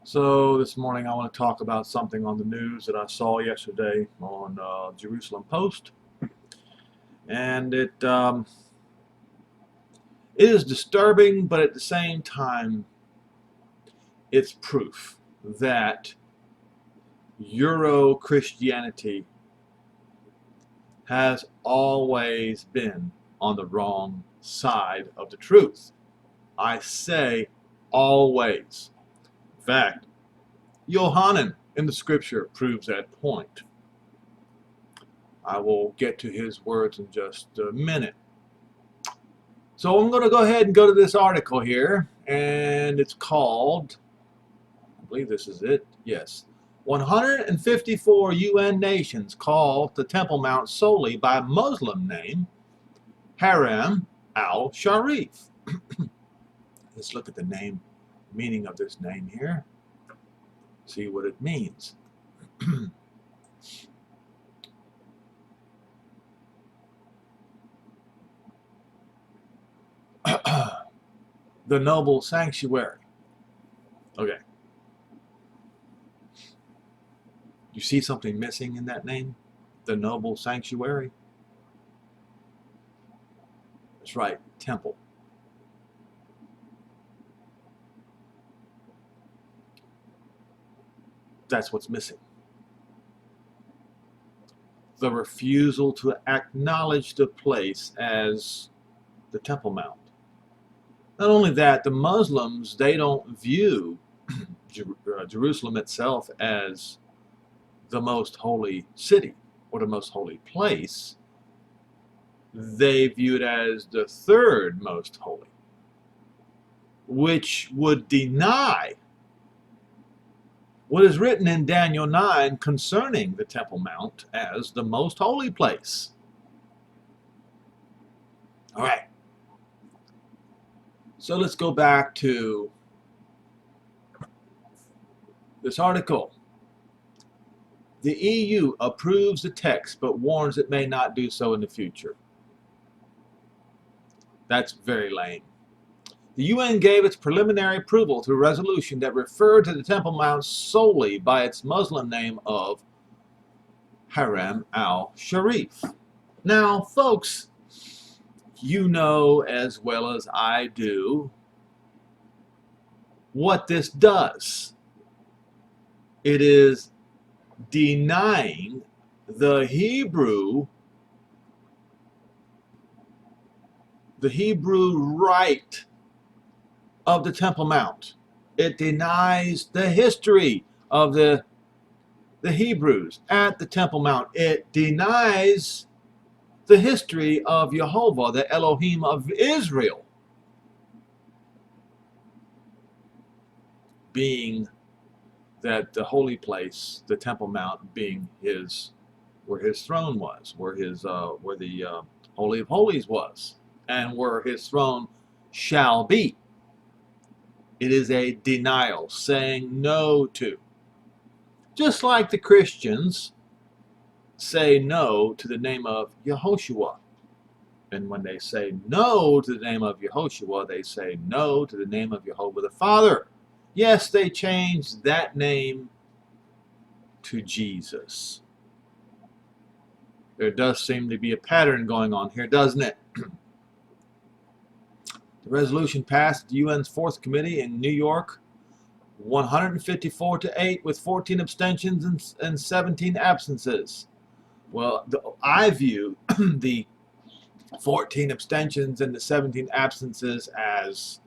So this morning I want to talk about something on the news that I saw yesterday on Jerusalem Post, and it is disturbing, but at the same time, it's proof that Euro Christianity has always been on the wrong side of the truth. I say always. In fact, Yohanan in the scripture proves that point. I will get to his words in just a minute. So I'm going to go ahead and go to this article here, and it's called, I believe this is it, yes, 154 UN nations call the Temple Mount solely by Muslim name Haram al-Sharif. Let's look at the meaning of this name here, see what it means. The noble sanctuary. Okay. You see something missing in that name? The noble sanctuary? That's right, temple. That's what's missing. The refusal to acknowledge the place as the Temple Mount. Not only that, the Muslims, they don't view Jerusalem itself as the most holy city or the most holy place. They view it as the third most holy, which would deny what is written in Daniel 9 concerning the Temple Mount as the most holy place. All right. So let's go back to this article. The EU approves the text but warns it may not do so in the future. That's very lame. The UN gave its preliminary approval to a resolution that referred to the Temple Mount solely by its Muslim name of Haram al-Sharif. Now, folks, you know as well as I do what this does. It is denying the Hebrew right of the Temple Mount. It denies the history of the Hebrews at the Temple Mount. It denies the history of Jehovah, the Elohim of Israel, being that the holy place, the Temple Mount, being where his throne was, where the Holy of Holies was, and where his throne shall be. It is a denial, saying no to. Just like the Christians say no to the name of Yehoshua. And when they say no to the name of Yehoshua, they say no to the name of Jehovah the Father. Yes, they changed that name to Jesus. There does seem to be a pattern going on here, doesn't it? The resolution passed at the UN's Fourth Committee in New York, 154 to 8, with 14 abstentions and 17 absences. Well, I view the 14 abstentions and the 17 absences as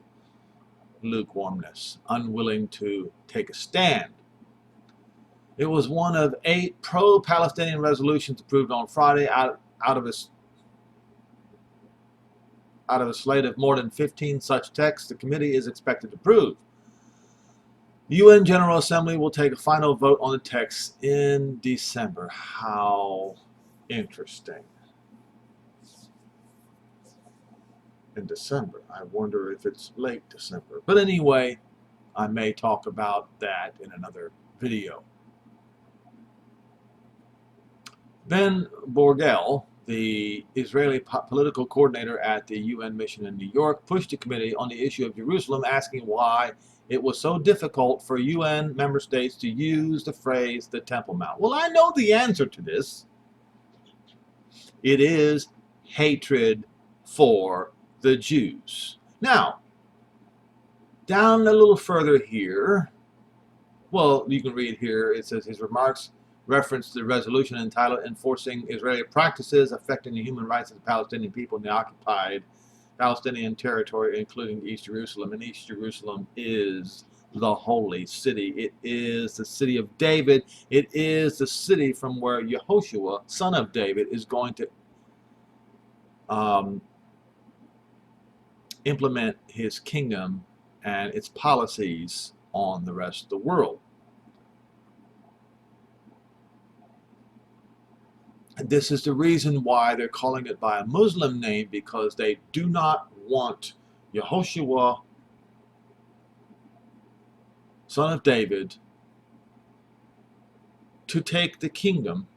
lukewarmness, unwilling to take a stand. It was one of 8 pro-Palestinian resolutions approved on Friday out of a slate of more than 15 such texts the committee is expected to approve. The UN General Assembly will take a final vote on the text in December. How interesting. In December. I wonder if it's late December. But anyway, I may talk about that in another video. Ben Borgel, the Israeli political coordinator at the UN mission in New York, pushed the committee on the issue of Jerusalem, asking why it was so difficult for UN member states to use the phrase the Temple Mount? Well, I know the answer to this. It is hatred for the Jews. Now, down a little further here, well, you can read here, it says his remarks reference the resolution entitled Enforcing Israeli Practices Affecting the Human Rights of the Palestinian People in the Occupied Palestinian Territory, including East Jerusalem. And East Jerusalem is the holy city. It is the city of David. It is the city from where Yehoshua, son of David, is going to implement his kingdom and its policies on the rest of the world. And this is the reason why they're calling it by a Muslim name, because they do not want Yehoshua, son of David, to take the kingdom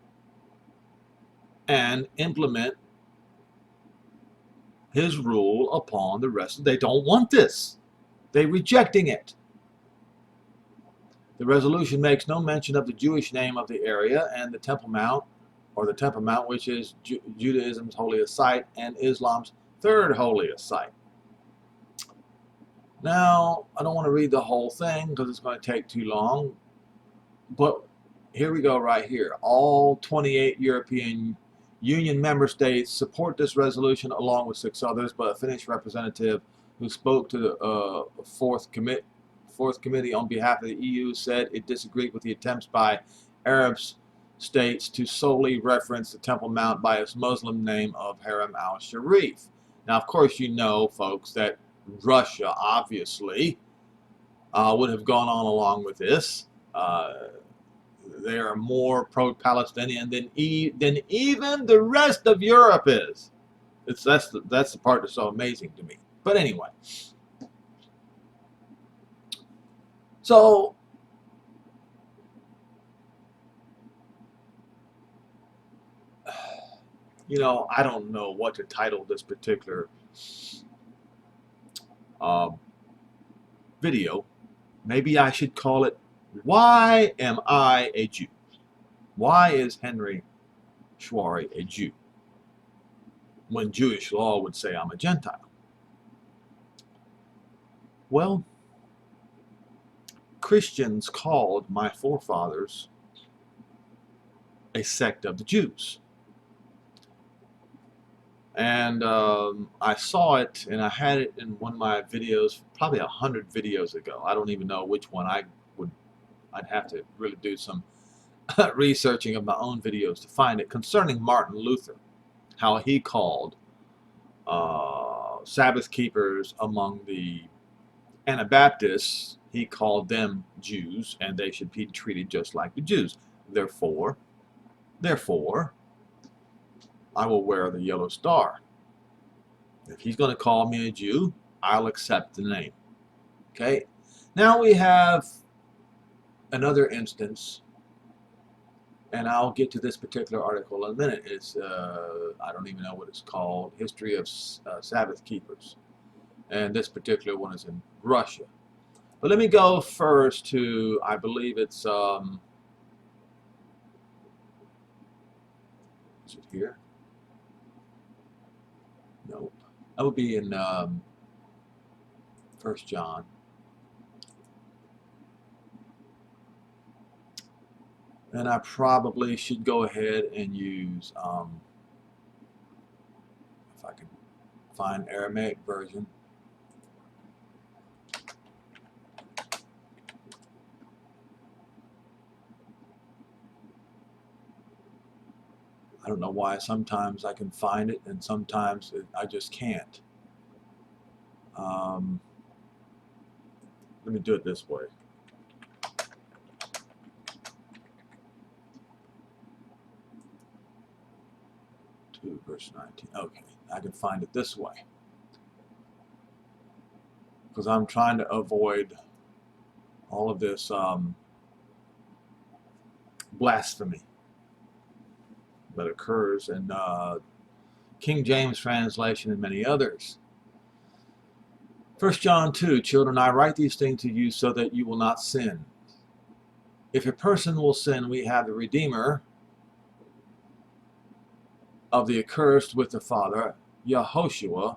and implement his rule upon the rest. They don't want this. They're rejecting it. The resolution makes no mention of the Jewish name of the area and the Temple Mount, or the Temple Mount, which is Judaism's holiest site and Islam's third holiest site. Now, I don't want to read the whole thing because it's going to take too long, but here we go right here. All 28 European Union member states support this resolution along with 6 others, but a Finnish representative who spoke to the Fourth Committee on behalf of the EU said it disagreed with the attempts by Arab states to solely reference the Temple Mount by its Muslim name of Haram al-Sharif. Now, of course, you know, folks, that Russia obviously would have gone on along with this. They are more pro-Palestinian than even the rest of Europe is. That's the part that's so amazing to me. But anyway, so you know, I don't know what to title this particular video. Maybe I should call it, Why Am I a Jew? Why is Henry Schwari a Jew? When Jewish law would say I'm a Gentile. Well, Christians called my forefathers a sect of the Jews. And I saw it, and I had it in one of my videos, probably 100 videos ago. I don't even know which one. I'd have to really do some researching of my own videos to find it, concerning Martin Luther, how he called Sabbath keepers among the Anabaptists, he called them Jews, and they should be treated just like the Jews. Therefore, I will wear the yellow star. If he's going to call me a Jew, I'll accept the name. Okay? Now we have another instance, and I'll get to this particular article in a minute. It's, I don't even know what it's called, History of Sabbath Keepers. And this particular one is in Russia. But let me go first to, I believe it's, is it here? Nope. That would be in 1 John. And I probably should go ahead and use, if I can find Aramaic version. I don't know why sometimes I can find it and sometimes I just can't. Let me do it this way. Verse 19. Okay, I can find it this way because I'm trying to avoid all of this blasphemy that occurs in King James translation and many others. 1 John 2, children, I write these things to you so that you will not sin. If a person will sin, we have the Redeemer of the accursed with the Father, Yehoshua,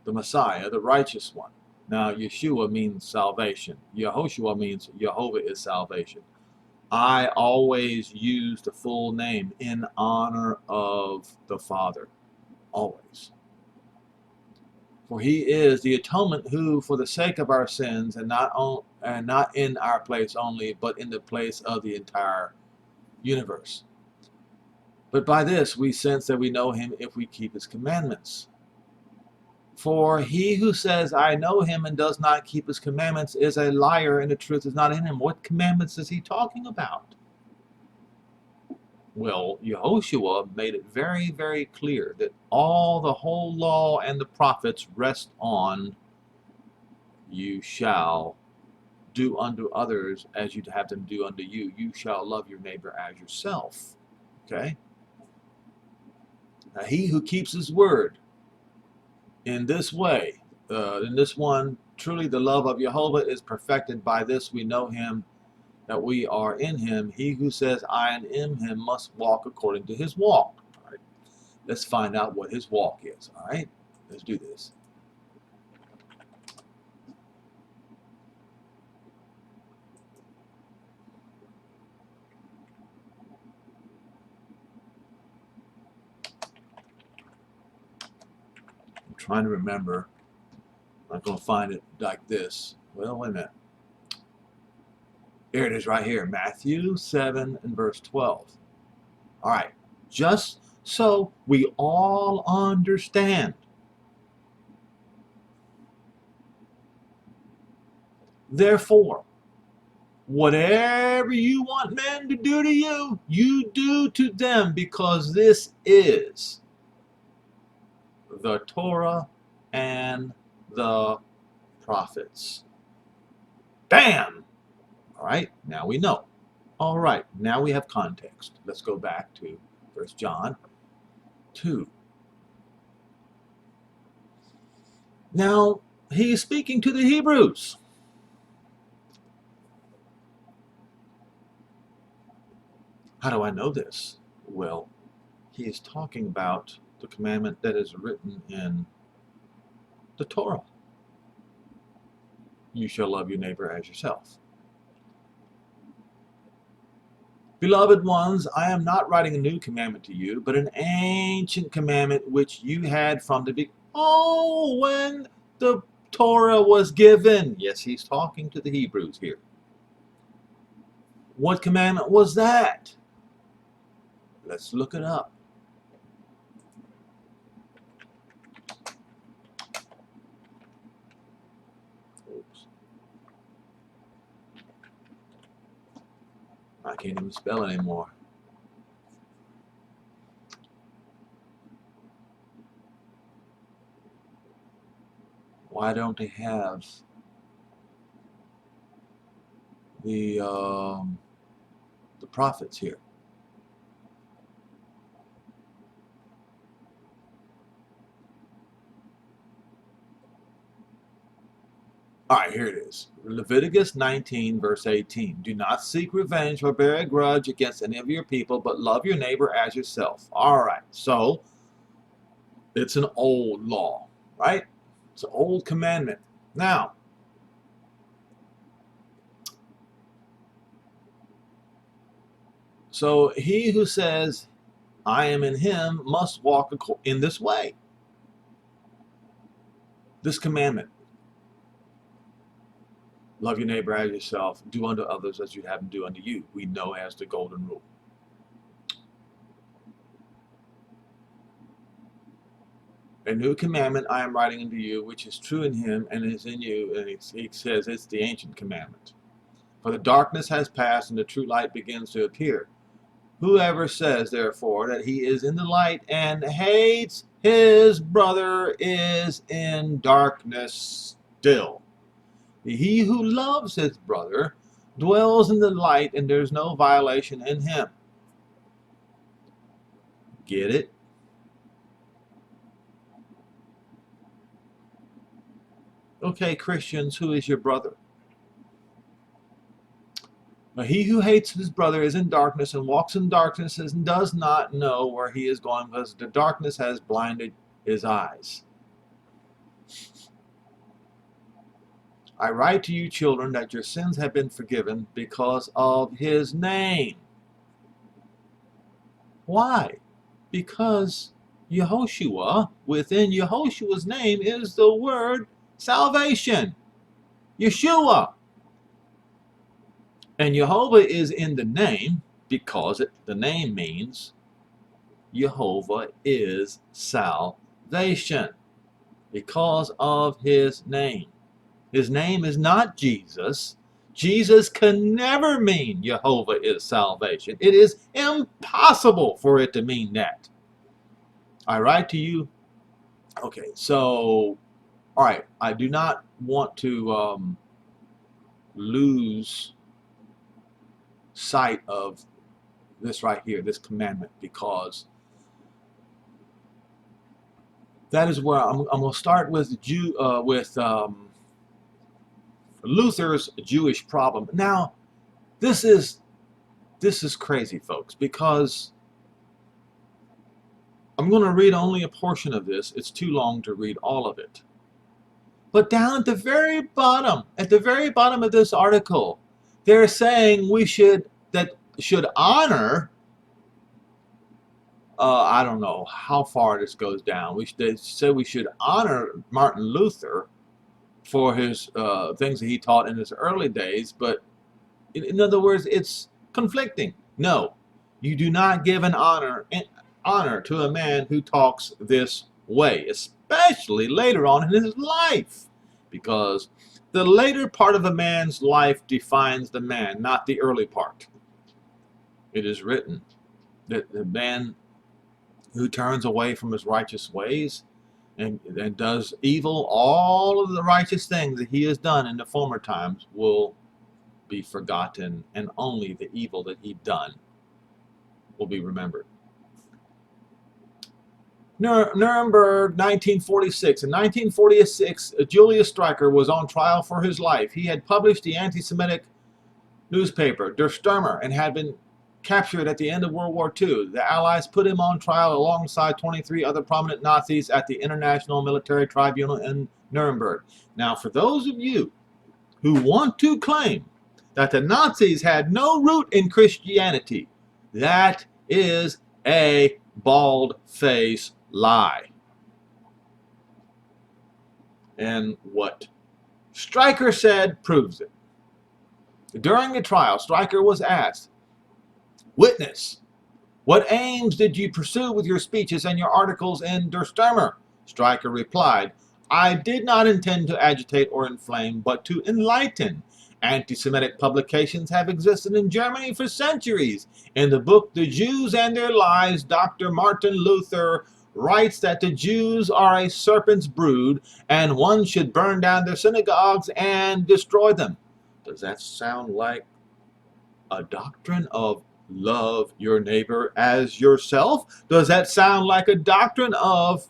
the Messiah, the righteous one. Now, Yeshua means salvation. Yehoshua means Jehovah is salvation. I always use the full name in honor of the Father. Always. For he is the atonement who, for the sake of our sins, and not in our place only, but in the place of the entire universe. But by this we sense that we know him if we keep his commandments. For he who says, I know him, and does not keep his commandments is a liar, and the truth is not in him. What commandments is he talking about? Well, Yehoshua made it very, very clear that the whole law and the prophets rest on you shall do unto others as you'd have them do unto you. You shall love your neighbor as yourself. Okay? Now, he who keeps his word in this way, in this one, truly the love of Jehovah is perfected. By this we know him, that we are in him. He who says, I am in him, must walk according to his walk. All right. Let's find out what his walk is. All right? Let's do this. I'm trying to remember. I'm not going to find it like this. Well, wait a minute. Here it is right here. Matthew 7 and verse 12. All right. Just so we all understand. Therefore, whatever you want men to do to you, you do to them, because this is the Torah and the prophets. Bam! All right, now we know. All right, now we have context. Let's go back to 1 John 2. Now, he's speaking to the Hebrews. How do I know this? Well, he is talking about the commandment that is written in the Torah. You shall love your neighbor as yourself. Beloved ones, I am not writing a new commandment to you, but an ancient commandment which you had from the beginning. Oh, when the Torah was given. Yes, he's talking to the Hebrews here. What commandment was that? Let's look it up. Oops. I can't even spell anymore. Why don't they have the prophets here? All right, here it is. Leviticus 19, verse 18. Do not seek revenge or bear a grudge against any of your people, but love your neighbor as yourself. All right, so it's an old law, right? It's an old commandment. Now, so he who says, I am in him, must walk in this way. This commandment. Love your neighbor as yourself. Do unto others as you have them do unto you. We know as the golden rule. A new commandment I am writing unto you, which is true in him and is in you. And he says it's the ancient commandment. For the darkness has passed and the true light begins to appear. Whoever says, therefore, that he is in the light and hates his brother is in darkness still. He who loves his brother dwells in the light, and there's no violation in him. Get it? Okay, Christians, who is your brother? He who hates his brother is in darkness and walks in darkness and does not know where he is going because the darkness has blinded his eyes. I write to you, children, that your sins have been forgiven because of his name. Why? Because Yehoshua, within Yehoshua's name is the word salvation. Yeshua. And Jehovah is in the name because the name means Jehovah is salvation. Because of his name. His name is not Jesus. Jesus can never mean Jehovah is salvation. It is impossible for it to mean that. I write to you. Okay, so, all right, I do not want to lose sight of this right here, this commandment, because that is where I'm going to start with Luther's Jewish problem. Now, this is crazy, folks, because I'm going to read only a portion of this. It's too long to read all of it. But down at the very bottom of this article, they're saying we should honor. I don't know how far this goes down. They say we should honor Martin Luther for his things that he taught in his early days, but in other words, it's conflicting. No, you do not give an honor to a man who talks this way, especially later on in his life, because the later part of a man's life defines the man, not the early part. It is written that the man who turns away from his righteous ways and does evil, all of the righteous things that he has done in the former times will be forgotten, and only the evil that he done will be remembered. Nuremberg, 1946. In 1946, Julius Streicher was on trial for his life. He had published the anti-Semitic newspaper, Der Stürmer, and had been captured at the end of World War II. The Allies put him on trial alongside 23 other prominent Nazis at the International Military Tribunal in Nuremberg. Now, for those of you who want to claim that the Nazis had no root in Christianity, that is a bald-faced lie. And what Streicher said proves it. During the trial, Streicher was asked, "Witness, what aims did you pursue with your speeches and your articles in Der Stürmer?" Streicher replied, "I did not intend to agitate or inflame, but to enlighten. Anti-Semitic publications have existed in Germany for centuries. In the book The Jews and Their Lies, Dr. Martin Luther writes that the Jews are a serpent's brood and one should burn down their synagogues and destroy them." Does that sound like a doctrine of love your neighbor as yourself? Does that sound like a doctrine of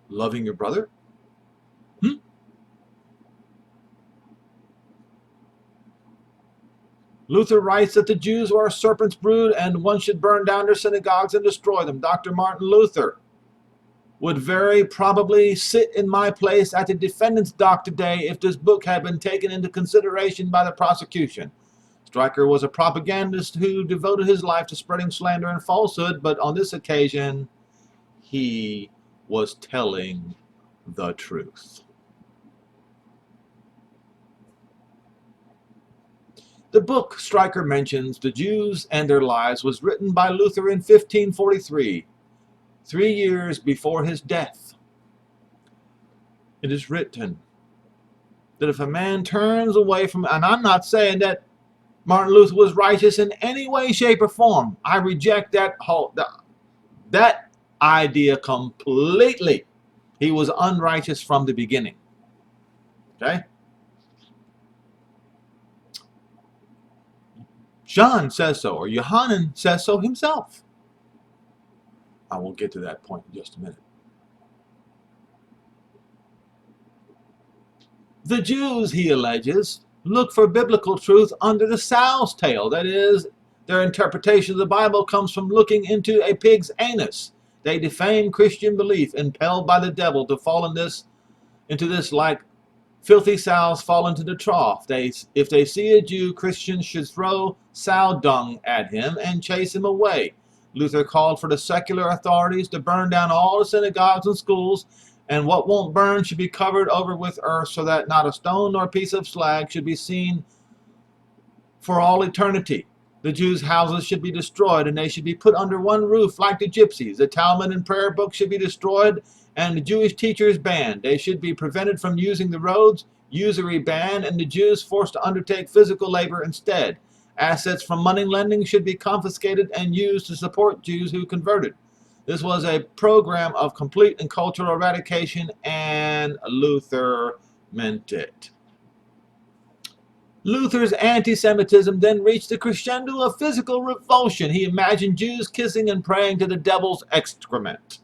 loving your brother? Luther writes that the Jews are a serpent's brood and one should burn down their synagogues and destroy them. Dr. Martin Luther would very probably sit in my place at the defendant's dock today if this book had been taken into consideration by the prosecution. Streicher was a propagandist who devoted his life to spreading slander and falsehood, but on this occasion, he was telling the truth. The book Streicher mentions, The Jews and Their Lies, was written by Luther in 1543, 3 years before his death. It is written that if a man turns away from, and I'm not saying that Martin Luther was righteous in any way, shape, or form. I reject that idea completely. He was unrighteous from the beginning. Okay? John says so, or Yohanan says so himself. I will get to that point in just a minute. The Jews, he alleges, look for biblical truth under the sow's tail. That is, their interpretation of the Bible comes from looking into a pig's anus. They defame Christian belief, impelled by the devil to fall into this like filthy sows fall into the trough. If they see a Jew, Christians should throw sow dung at him and chase him away. Luther called for the secular authorities to burn down all the synagogues and schools, and what won't burn should be covered over with earth, so that not a stone nor a piece of slag should be seen for all eternity. The Jews' houses should be destroyed, and they should be put under one roof like the gypsies. The Talmud and prayer books should be destroyed, and the Jewish teachers banned. They should be prevented from using the roads, usury banned, and the Jews forced to undertake physical labor instead. Assets from money lending should be confiscated and used to support Jews who converted. This was a program of complete and cultural eradication, and Luther meant it. Luther's anti-Semitism then reached the crescendo of physical revulsion. He imagined Jews kissing and praying to the devil's excrement.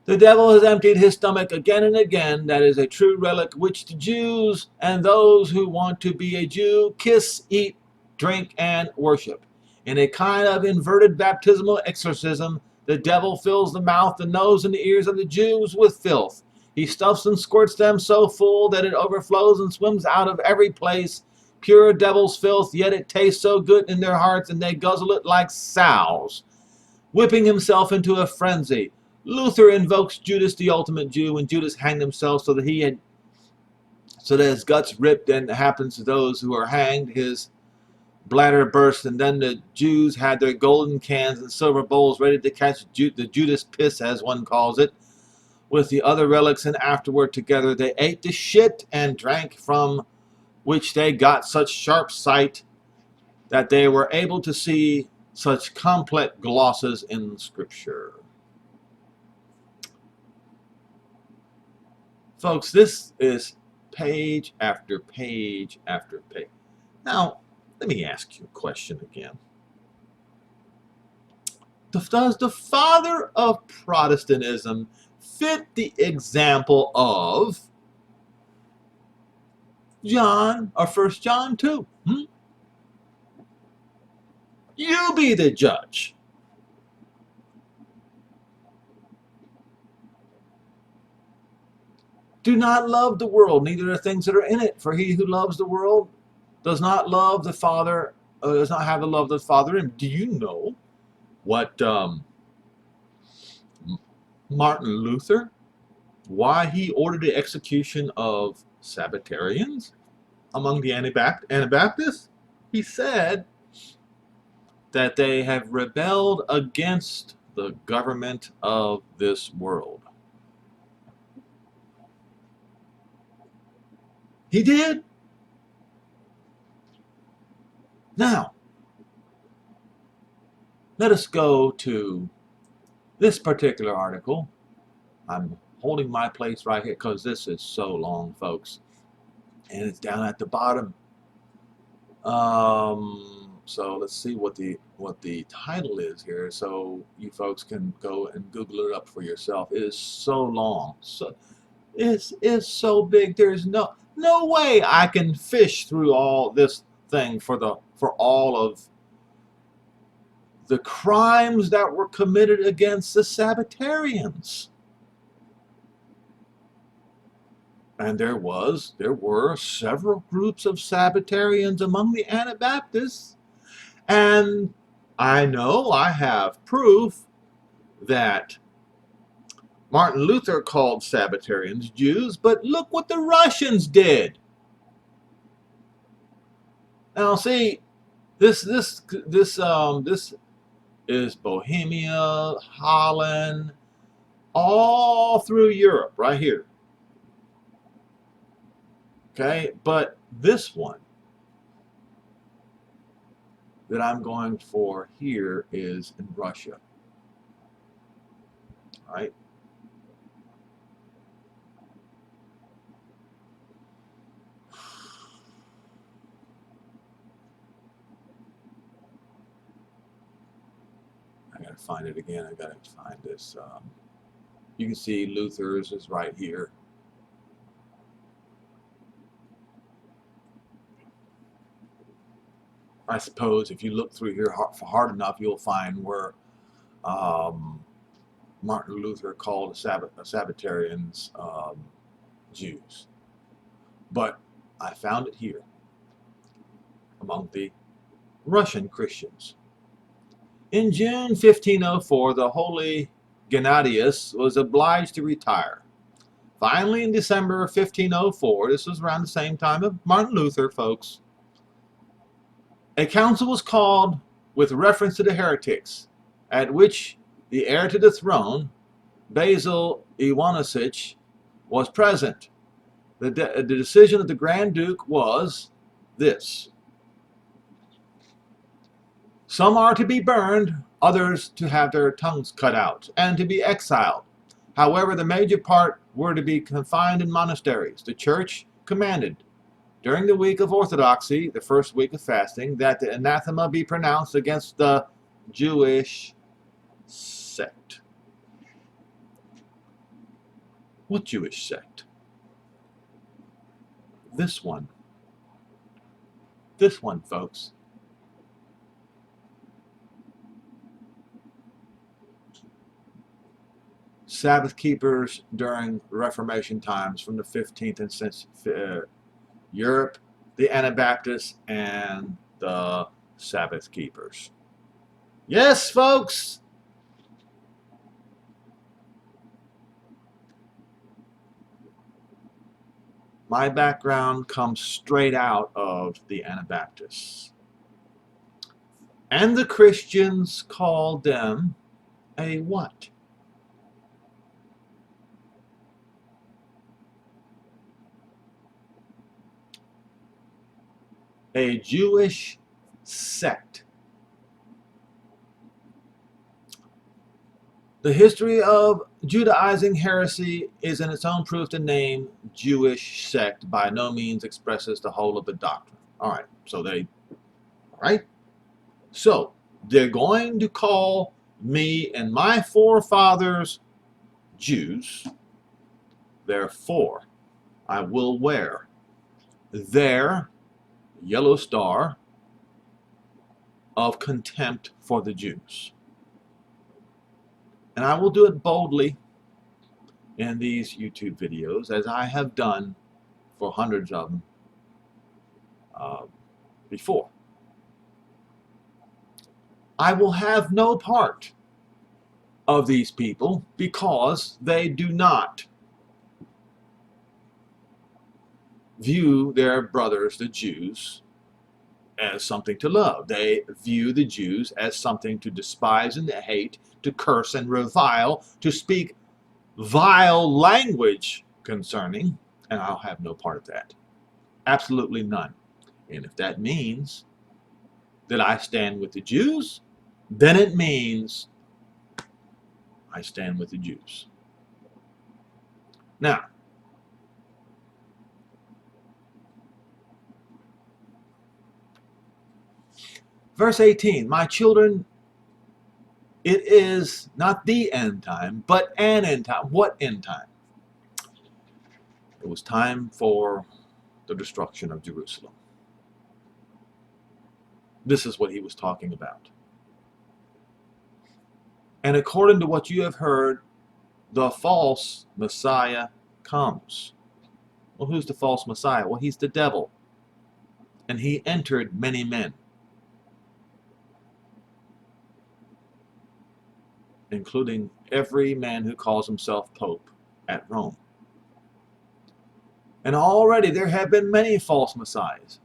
The devil has emptied his stomach again and again. That is a true relic which the Jews and those who want to be a Jew kiss, eat, drink, and worship. In a kind of inverted baptismal exorcism, the devil fills the mouth, the nose, and the ears of the Jews with filth. He stuffs and squirts them so full that it overflows and swims out of every place. Pure devil's filth, yet it tastes so good in their hearts, and they guzzle it like sows. Whipping himself into a frenzy, Luther invokes Judas, the ultimate Jew, when Judas hanged himself so that his guts ripped, and it happens to those who are hanged, his bladder burst, and then the Jews had their golden cans and silver bowls ready to catch the Judas piss, as one calls it, with the other relics, and afterward together they ate the shit and drank, from which they got such sharp sight that they were able to see such complex glosses in Scripture. Folks, this is page after page after page. Now, let me ask you a question again. Does the father of Protestantism fit the example of John, or 1 John 2? You be the judge. Do not love the world, neither the things that are in it. For he who loves the world does not love the Father, does not have the love of the Father in him. Do you know what Martin Luther, why he ordered the execution of Sabbatarians among the Anabaptists? He said that they have rebelled against the government of this world. He did. Now, let us go to this particular article. I'm holding my place right here because this is so long, folks. And it's down at the bottom. So let's see what the title is here, so you folks can go and Google it up for yourself. It is so long. So it's so big. There's no way I can fish through all this thing for all of the crimes that were committed against the Sabbatarians. And there were several groups of Sabbatarians among the Anabaptists. And I know I have proof that Martin Luther called Sabbatarians Jews, but look what the Russians did. Now see, this is Bohemia, Holland, all through Europe, right here. Okay, but this one that I'm going for here is in Russia. All right. I gotta find it again. I gotta find this. You can see Luther's is right here. I suppose if you look through here hard enough, you'll find where Martin Luther called Sabbatarians Jews. But I found it here among the Russian Christians. In June 1504, the holy Gennadius was obliged to retire. Finally, in December of 1504, this was around the same time of Martin Luther, folks, a council was called with reference to the heretics, at which the heir to the throne, Basil Iwanowitz, was present. The decision of the Grand Duke was this: some are to be burned, others to have their tongues cut out, and to be exiled. However, the major part were to be confined in monasteries. The church commanded, during the week of Orthodoxy, the first week of fasting, that the anathema be pronounced against the Jewish sect. What Jewish sect? This one. This one, folks. Sabbath keepers during Reformation times from the 15th and since Europe, the Anabaptists, and the Sabbath keepers. Yes, folks! My background comes straight out of the Anabaptists. And the Christians called them a what? A Jewish sect. The history of Judaizing heresy is in its own proof. The name Jewish sect by no means expresses the whole of the doctrine. All right, so they're going to call me and my forefathers Jews. Therefore, I will wear their yellow star of contempt for the Jews. And I will do it boldly in these YouTube videos, as I have done for hundreds of them before. I will have no part of these people because they do not view their brothers, the Jews, as something to love. They view the Jews as something to despise and to hate, to curse and revile, to speak vile language concerning, and I'll have no part of that. Absolutely none. And if that means that I stand with the Jews, then it means I stand with the Jews. Now, verse 18, my children, it is not the end time, but an end time. What end time? It was time for the destruction of Jerusalem. This is what he was talking about. And according to what you have heard, the false Messiah comes. Well, who's the false Messiah? Well, he's the devil. And he entered many men, including every man who calls himself Pope at Rome. And already there have been many false messiahs.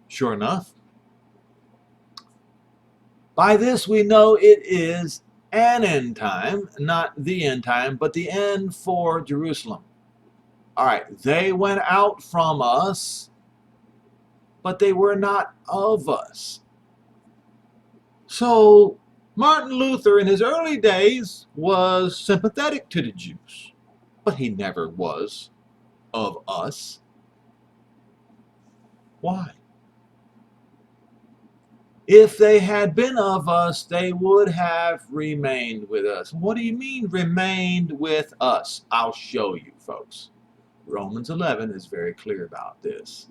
Sure enough, by this we know it is an end time, not the end time, but the end for Jerusalem. All right, they went out from us, but they were not of us. So Martin Luther in his early days was sympathetic to the Jews, but he never was of us. Why? If they had been of us, they would have remained with us. What do you mean, remained with us? I'll show you, folks. Romans 11 is very clear about this.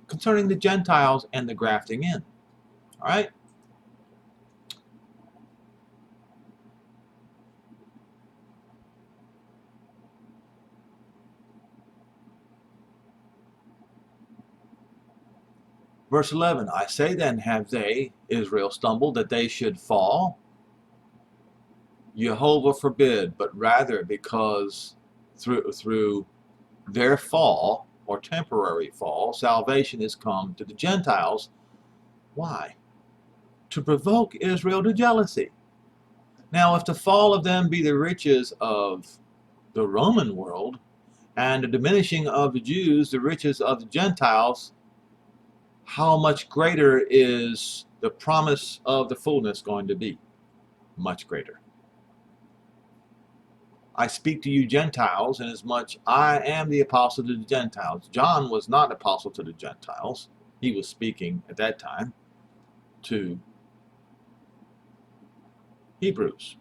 concerning the Gentiles and the grafting in. All right? Verse 11, I say then, have they, Israel, stumbled that they should fall? Jehovah forbid, but rather because through their fall, or temporary fall, salvation is come to the Gentiles. Why? To provoke Israel to jealousy. Now, if the fall of them be the riches of the Roman world, and the diminishing of the Jews, the riches of the Gentiles, how much greater is the promise of the fullness going to be? Much greater. I speak to you Gentiles, inasmuch I am the apostle to the Gentiles. John was not apostle to the Gentiles. He was speaking at that time to Hebrews.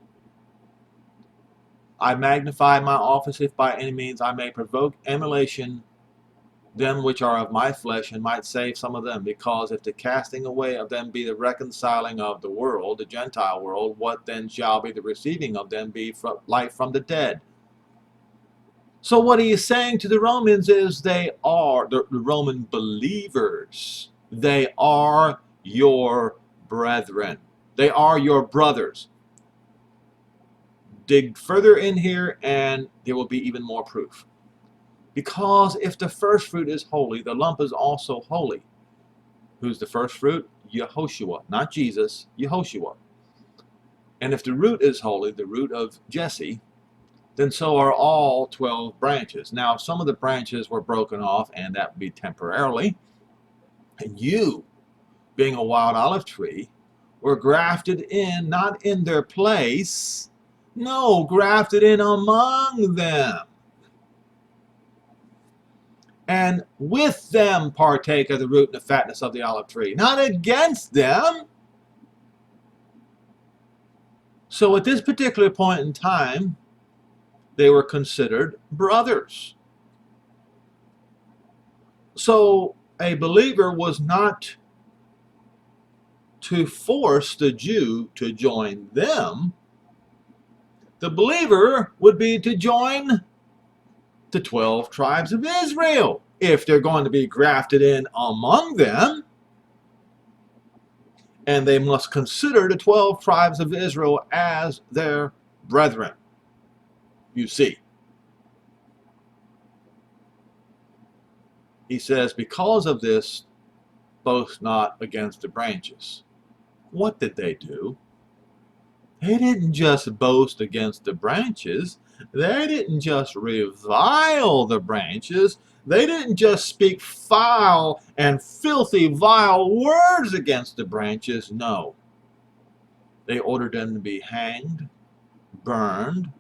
I magnify my office if by any means I may provoke emulation them which are of my flesh, and might save some of them. Because if the casting away of them be the reconciling of the world, the Gentile world, what then shall be the receiving of them be from life from the dead? So what he is saying to the Romans is they are, the Roman believers, they are your brethren. They are your brothers. Dig further in here and there will be even more proof. Because if the first fruit is holy, the lump is also holy. Who's the first fruit? Yehoshua, not Jesus, Yehoshua. And if the root is holy, the root of Jesse, then so are all 12 branches. Now, some of the branches were broken off, and that would be temporarily. And you, being a wild olive tree, were grafted in, not in their place, no, grafted in among them. And with them partake of the root and the fatness of the olive tree, not against them. So at this particular point in time, they were considered brothers. So a believer was not to force the Jew to join them. The believer would be to join the 12 tribes of Israel if they're going to be grafted in among them. And they must consider the 12 tribes of Israel as their brethren. You see. He says, because of this, boast not against the branches. What did they do? They didn't just boast against the branches. They didn't just revile the branches. They didn't just speak foul and filthy, vile words against the branches. No. They ordered them to be hanged, burned,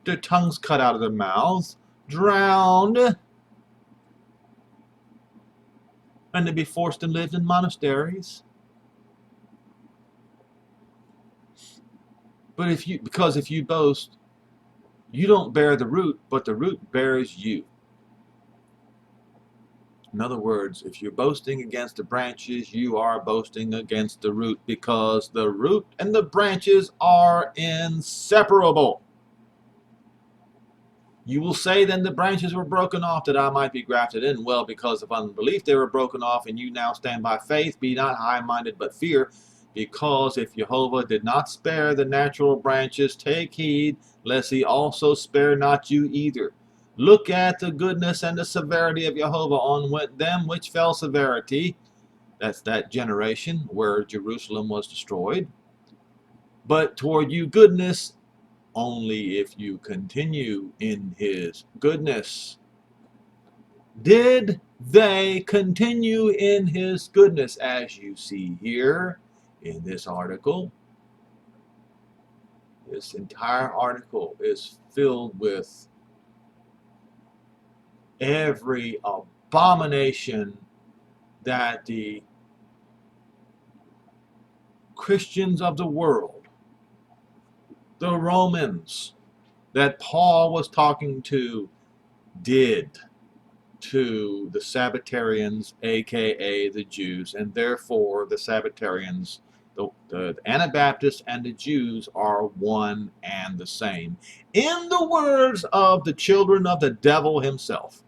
their tongues cut out of their mouths, drowned, and to be forced to live in monasteries. But if you boast, you don't bear the root, but the root bears you. In other words, if you're boasting against the branches, you are boasting against the root, because the root and the branches are inseparable. You will say, then the branches were broken off that I might be grafted in. Well, because of unbelief they were broken off, and you now stand by faith. Be not high-minded, but fear. Because if Jehovah did not spare the natural branches, take heed, lest he also spare not you either. Look at the goodness and the severity of Jehovah on them which fell severity. That's that generation where Jerusalem was destroyed. But toward you goodness, only if you continue in his goodness. Did they continue in his goodness, as you see here in this article? This entire article is filled with every abomination that the Christians of the world, the Romans that Paul was talking to, did to the Sabbatarians, aka the Jews, and therefore the Sabbatarians, the Anabaptists and the Jews are one and the same, in the words of the children of the devil himself.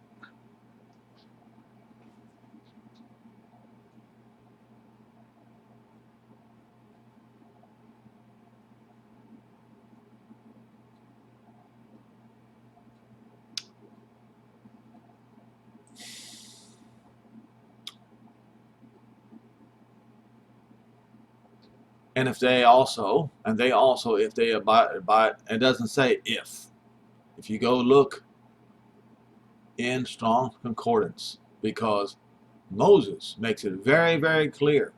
And if they also, if they abide, it doesn't say if. If you go look in Strong Concordance, because Moses makes it very, very clear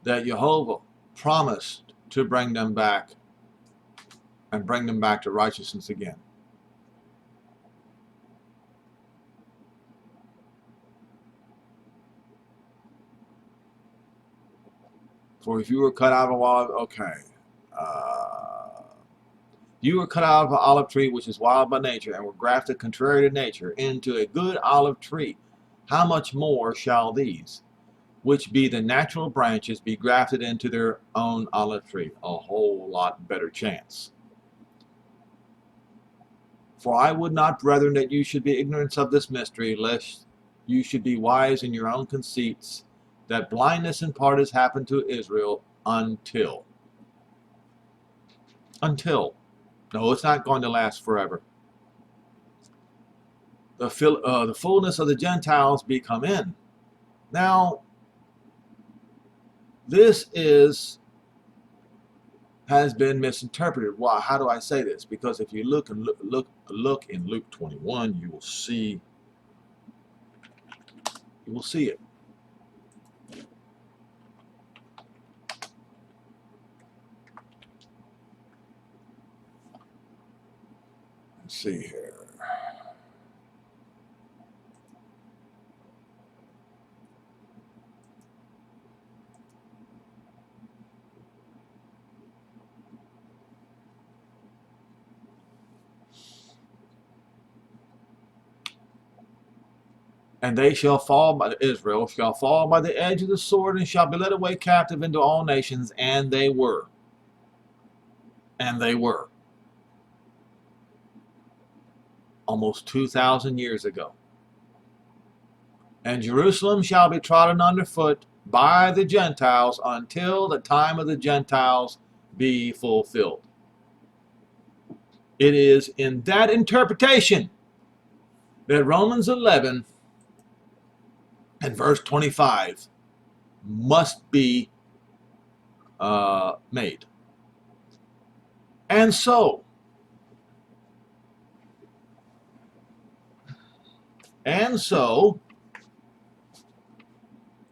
that Jehovah promised to bring them back and bring them back to righteousness again. For if you were cut out of a wild, you were cut out of an olive tree which is wild by nature, and were grafted contrary to nature into a good olive tree. How much more shall these, which be the natural branches, be grafted into their own olive tree? A whole lot better chance. For I would not, brethren, that you should be ignorant of this mystery, lest you should be wise in your own conceits, that blindness in part has happened to Israel until. No, it's not going to last forever. The fullness of the Gentiles be come in. Now, this has been misinterpreted. Why? How do I say this? Because if you look in Luke 21, you will see it. Let's see here. And they shall fall by Israel shall fall by the edge of the sword, and shall be led away captive into all nations. And they were. Almost 2,000 years ago. And Jerusalem shall be trodden underfoot by the Gentiles until the time of the Gentiles be fulfilled. It is in that interpretation that Romans 11 and verse 25 must be made. And so,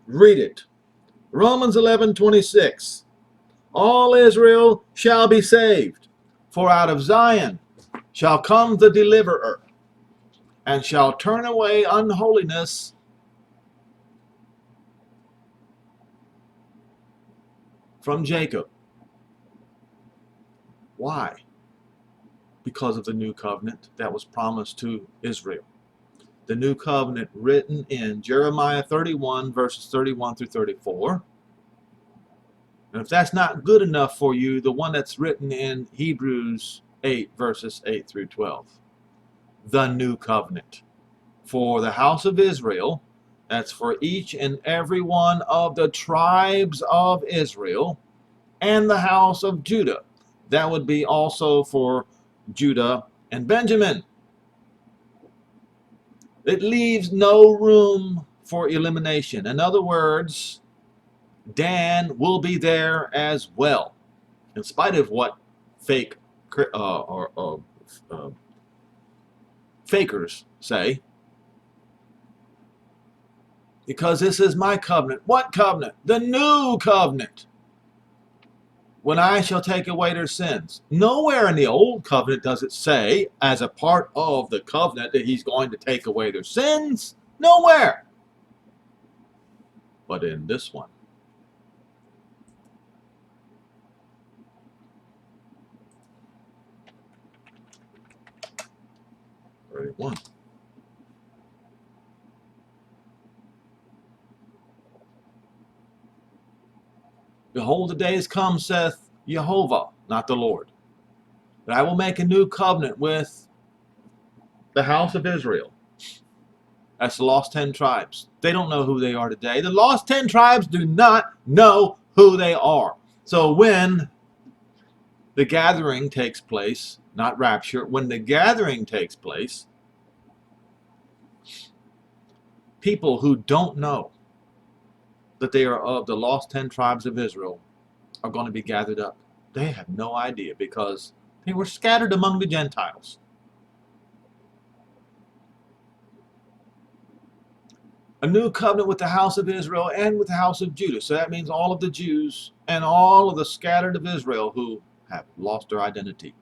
read it. Romans 11:26. All Israel shall be saved, for out of Zion shall come the deliverer, and shall turn away unholiness from Jacob. Why? Because of the new covenant that was promised to Israel. The new covenant written in Jeremiah 31, verses 31 through 34. And if that's not good enough for you, the one that's written in Hebrews 8, verses 8 through 12. The new covenant. For the house of Israel, that's for each and every one of the tribes of Israel, and the house of Judah. That would be also for Judah and Benjamin. It leaves no room for elimination. In other words, Dan will be there as well, in spite of what fakers say. Because this is my covenant. What covenant? The new covenant. When I shall take away their sins. Nowhere in the old covenant does it say, as a part of the covenant, that he's going to take away their sins. Nowhere. But in this one. 31. Behold, the days come, saith Jehovah, not the Lord, that I will make a new covenant with the house of Israel. That's the lost 10 tribes. They don't know who they are today. The lost 10 tribes do not know who they are. So when the gathering takes place, not rapture, when the gathering takes place, people who don't know that they are of the lost 10 tribes of Israel are going to be gathered up. They have no idea because they were scattered among the Gentiles. A new covenant with the house of Israel and with the house of Judah. So that means all of the Jews and all of the scattered of Israel who have lost their identity.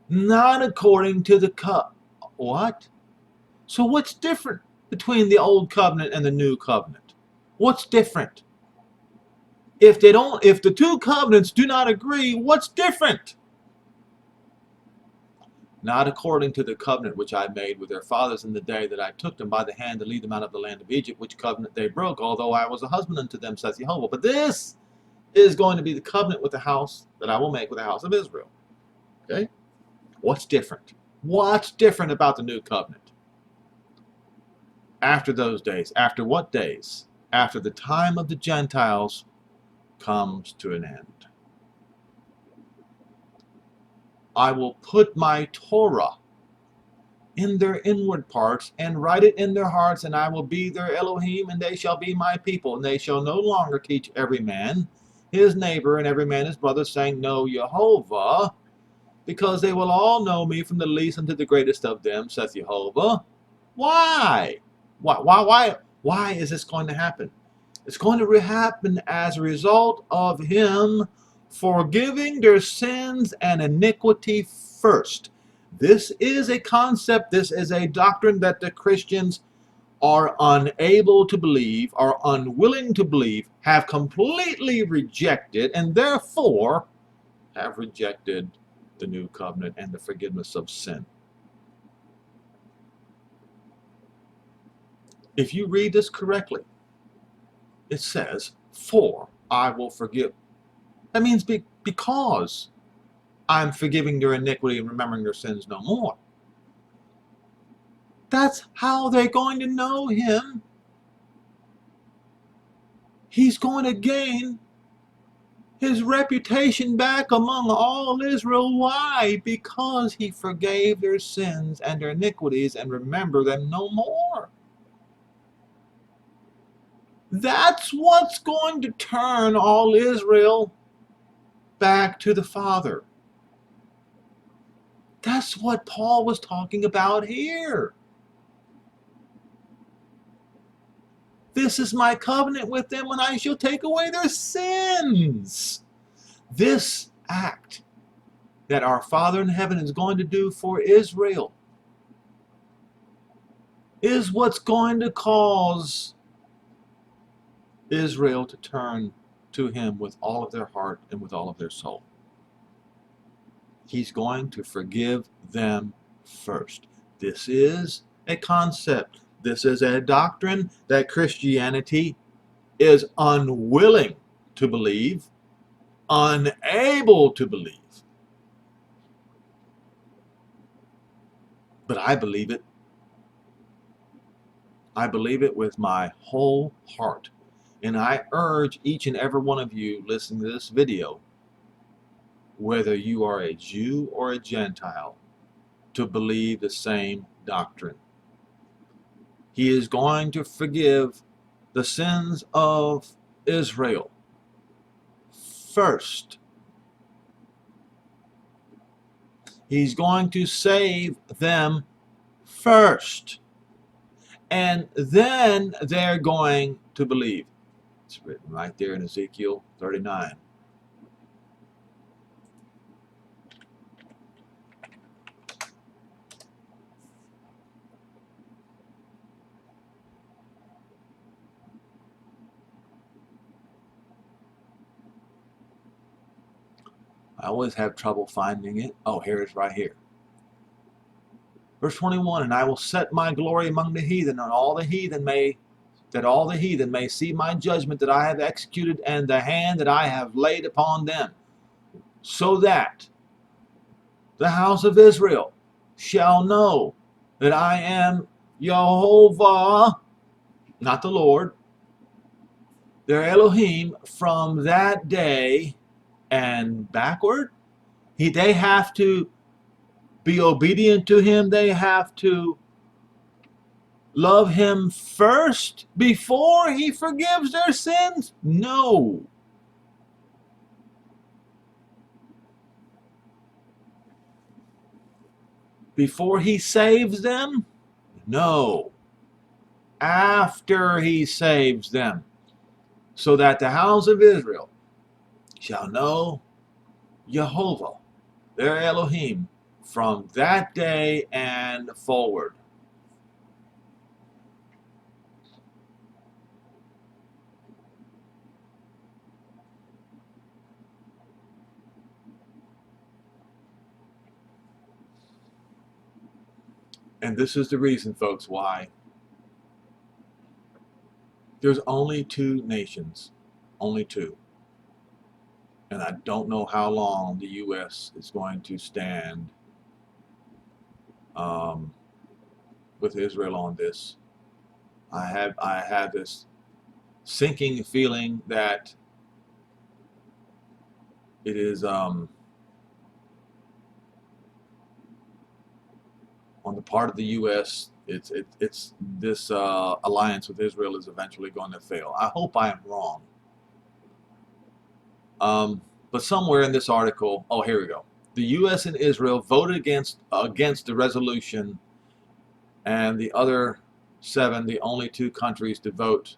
Not according to the what? So what's different between the old covenant and the new covenant? What's different? If the two covenants do not agree, what's different? Not according to the covenant which I made with their fathers in the day that I took them by the hand to lead them out of the land of Egypt, which covenant they broke, although I was a husband unto them, saith Jehovah. But this is going to be the covenant with the house that I will make with the house of Israel. Okay? What's different? What's different about the new covenant? After those days. After what days? After the time of the Gentiles comes to an end. I will put my Torah in their inward parts and write it in their hearts, and I will be their Elohim, and they shall be my people. And they shall no longer teach every man his neighbor and every man his brother, saying, Know Jehovah, because they will all know me from the least unto the greatest of them, saith Jehovah. Why? Why is this going to happen? It's going to happen as a result of him forgiving their sins and iniquity first. This is a concept, this is a doctrine that the Christians are unable to believe, are unwilling to believe, have completely rejected, and therefore have rejected the new covenant and the forgiveness of sin. If you read this correctly, it says, for I will forgive. That means because I'm forgiving their iniquity and remembering their sins no more. That's how they're going to know him. He's going to gain his reputation back among all Israel. Why? Because he forgave their sins and their iniquities and remember them no more. That's what's going to turn all Israel back to the Father. That's what Paul was talking about here. This is my covenant with them when I shall take away their sins. This act that our Father in heaven is going to do for Israel is what's going to cause Israel to turn to him with all of their heart and with all of their soul. He's going to forgive them first. This is a concept. This is a doctrine that Christianity is unwilling to believe, unable to believe. But I believe it. I believe it with my whole heart. And I urge each and every one of you listening to this video, whether you are a Jew or a Gentile, to believe the same doctrine. He is going to forgive the sins of Israel first. He's going to save them first. And then they're going to believe. It's written right there in Ezekiel 39. I always have trouble finding it. Oh, here it is right here. Verse 21, and I will set my glory among the heathen, and all the heathen may that all the heathen may see my judgment that I have executed, and the hand that I have laid upon them, so that the house of Israel shall know that I am Jehovah, not the Lord, their Elohim, from that day and backward. They have to be obedient to him. They have to love him first before he forgives their sins? No. Before he saves them? No. After he saves them. So that the house of Israel shall know Jehovah, their Elohim, from that day and forward. And this is the reason, folks, why there's only two nations. Only two. And I don't know how long the U.S. is going to stand with Israel on this. I have this sinking feeling that it is on the part of the U.S. It's this alliance with Israel is eventually going to fail. I hope I am wrong. But somewhere in this article, oh, here we go. The U.S. and Israel voted against the resolution, and the other 7, the only 2 countries to vote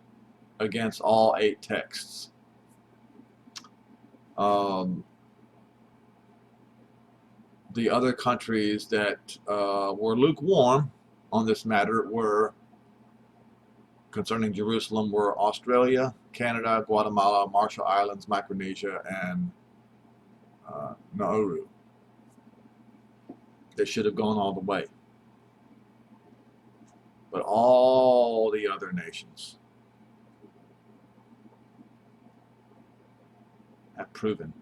against all 8 texts. The other countries that were lukewarm on this matter were, concerning Jerusalem, were Australia, Canada, Guatemala, Marshall Islands, Micronesia, and Nauru. They should have gone all the way. But all the other nations have proven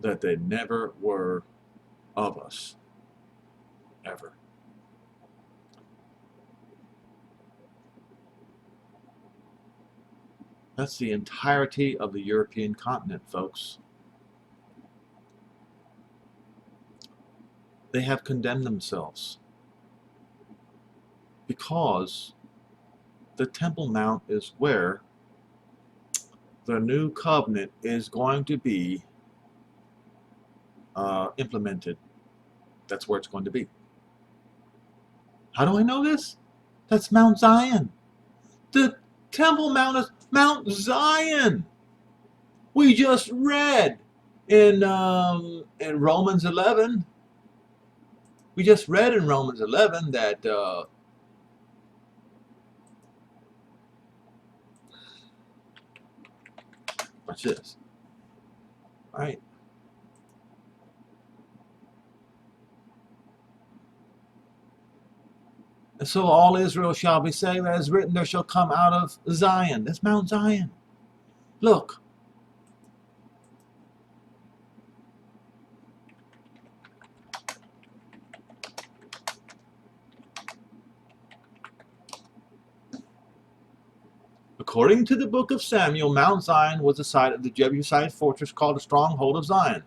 that they never were of us, ever. That's the entirety of the European continent, folks. They have condemned themselves because the Temple Mount is where the new covenant is going to be implemented. That's where it's going to be. How do I know this? That's Mount Zion. The Temple Mount is Mount Zion. We just read in Romans 11. We just read in Romans 11 that watch this. All right. And so all Israel shall be saved, as written, there shall come out of Zion. That's Mount Zion. Look. According to the book of Samuel, Mount Zion was the site of the Jebusite fortress called the stronghold of Zion.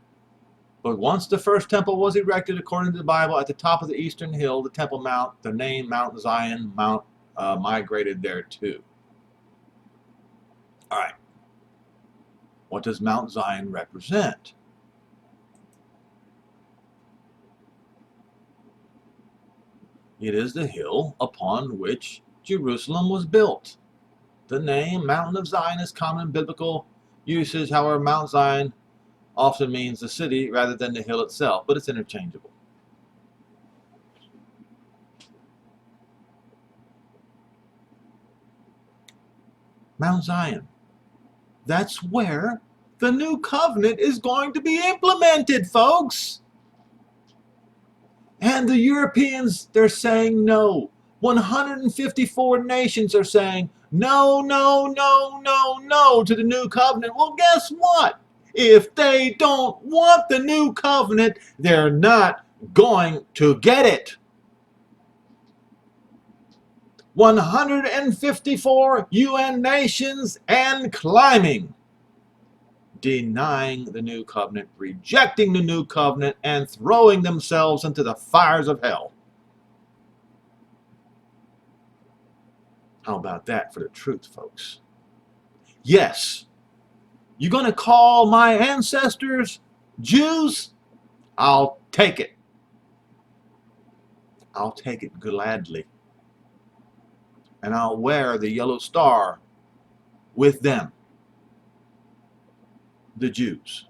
But once the first temple was erected, according to the Bible, at the top of the eastern hill, the Temple Mount, the name Mount Zion, migrated there too. All right. What does Mount Zion represent? It is the hill upon which Jerusalem was built. The name Mountain of Zion is common in biblical usage. However, Mount Zion often means the city rather than the hill itself, but it's interchangeable. Mount Zion. That's where the new covenant is going to be implemented, folks. And the Europeans, they're saying no. 154 nations are saying, no, no, no, no, no to the new covenant. Well, guess what? If they don't want the new covenant, they're not going to get it. 154 UN nations and climbing, denying the new covenant, rejecting the new covenant, and throwing themselves into the fires of hell. How about that for the truth, folks? Yes, you're going to call my ancestors Jews? I'll take it. I'll take it gladly. And I'll wear the yellow star with them, the Jews.